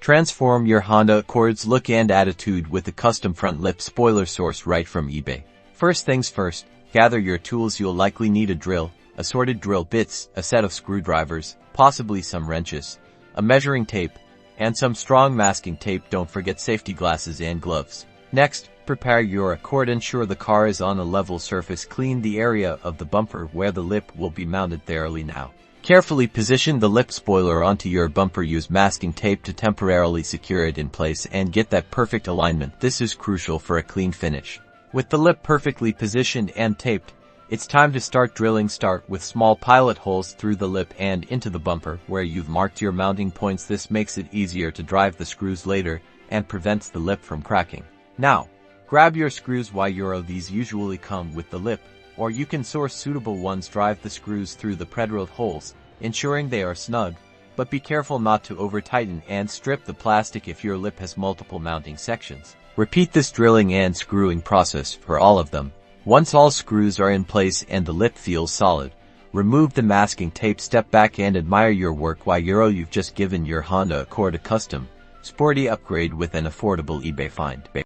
Transform your Honda Accord's look and attitude with a custom front lip spoiler sourced right from eBay. First things first, gather your tools. You'll likely need a drill, assorted drill bits, a set of screwdrivers, possibly some wrenches, a measuring tape, and some strong masking tape. Don't forget safety glasses and gloves. Next, prepare your Accord. Ensure the car is on a level surface. Clean the area of the bumper where the lip will be mounted thoroughly now. Carefully position the lip spoiler onto your bumper. Use masking tape to temporarily secure it in place and get that perfect alignment. This is crucial for a clean finish. With the lip perfectly positioned and taped, it's time to start drilling. Start with small pilot holes through the lip and into the bumper where you've marked your mounting points. This makes it easier to drive the screws later and prevents the lip from cracking. Now, grab your screws. These usually come with the lip, or you can source suitable ones. Drive the screws through the pre-drilled holes, ensuring they are snug, but be careful not to over-tighten and strip the plastic if your lip has multiple mounting sections. Repeat this drilling and screwing process for all of them. Once all screws are in place and the lip feels solid, remove the masking tape. Step back and admire your work. You've just given your Honda Accord a custom, sporty upgrade with an affordable eBay find.